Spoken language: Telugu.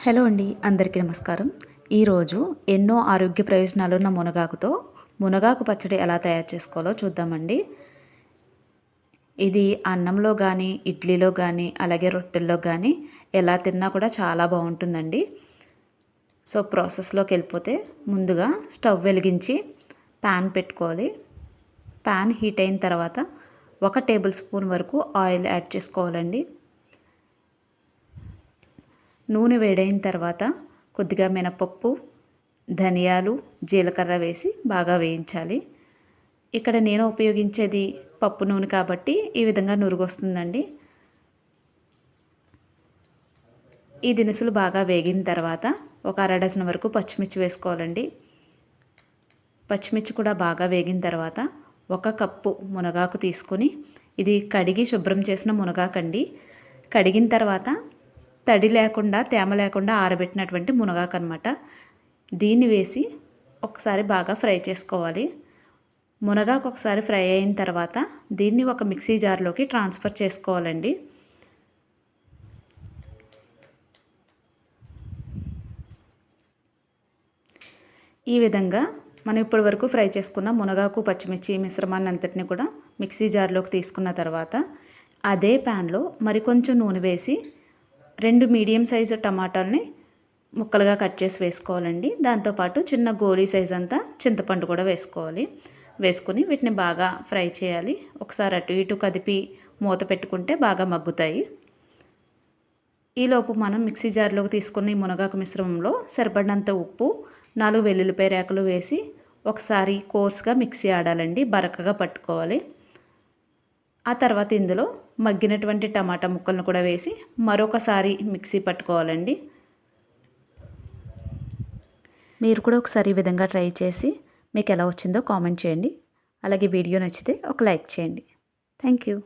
హలో అండి, అందరికీ నమస్కారం. ఈరోజు ఎన్నో ఆరోగ్య ప్రయోజనాలున్న మునగాకుతో మునగాకు పచ్చడి ఎలా తయారు చేసుకోవాలో చూద్దామండి. ఇది అన్నంలో కానీ, ఇడ్లీలో కానీ, అలాగే రొట్టెల్లో కానీ ఎలా తిన్నా కూడా చాలా బాగుంటుందండి. సో ప్రాసెస్లోకి వెళ్ళిపోతే ముందుగా స్టవ్ వెలిగించి ప్యాన్ పెట్టుకోవాలి. ప్యాన్ హీట్ అయిన తర్వాత 1 టేబుల్ స్పూన్ వరకు ఆయిల్ యాడ్ చేసుకోవాలండి. నూనె వేడైన తర్వాత కొద్దిగా మినపప్పు, ధనియాలు, జీలకర్ర వేసి బాగా వేయించాలి. ఇక్కడ నేను ఉపయోగించేది పప్పు నూనె కాబట్టి ఈ విధంగా నురుగొస్తుందండి. ఈ దినుసులు బాగా వేగిన తర్వాత ఒక అర డజన్ వరకు పచ్చిమిర్చి వేసుకోవాలండి. పచ్చిమిర్చి కూడా బాగా వేగిన తర్వాత 1 కప్పు మునగాకు తీసుకొని, ఇది కడిగి శుభ్రం చేసిన మునగాకండి. కడిగిన తర్వాత తడి లేకుండా, తేమ లేకుండా ఆరబెట్టినటువంటి మునగాకు అనమాట. దీన్ని వేసి ఒకసారి బాగా ఫ్రై చేసుకోవాలి. మునగాకు ఒకసారి ఫ్రై అయిన తర్వాత దీన్ని ఒక మిక్సీ జార్లోకి ట్రాన్స్ఫర్ చేసుకోవాలండి. ఈ విధంగా మనం ఇప్పటి వరకు ఫ్రై చేసుకున్న మునగాకు, పచ్చిమిర్చి మిశ్రమాన్ని అంతటిని కూడా మిక్సీ జార్లోకి తీసుకున్న తర్వాత అదే ప్యాన్లో మరికొంచెం నూనె వేసి 2 మీడియం సైజు టమాటాలని ముక్కలుగా కట్ చేసి వేసుకోవాలండి. దాంతోపాటు చిన్న గోలీ సైజ్ అంతా చింతపండు కూడా వేసుకోవాలి. వేసుకుని వీటిని బాగా ఫ్రై చేయాలి. ఒకసారి అటు ఇటు కదిపి మూత పెట్టుకుంటే బాగా మగ్గుతాయి. ఈలోపు మనం మిక్సీ జార్లోకి తీసుకున్న ఈ మునగాకు మిశ్రమంలో సరిపడినంత ఉప్పు, 4 వెల్లుల్లిపాయ రేకలు వేసి ఒకసారి కోర్స్గా మిక్సీ ఆడాలండి, బరకగా పట్టుకోవాలి. ఆ తర్వాత ఇందులో మగ్గినటువంటి టమాటా ముక్కలను కూడా వేసి మరొకసారి మిక్సీ పట్టుకోవాలండి. మీరు కూడా ఒకసారి ఈ విధంగా ట్రై చేసి మీకు ఎలా వచ్చిందో కామెంట్ చేయండి. అలాగే వీడియో నచ్చితే ఒక లైక్ చేయండి. Thank you.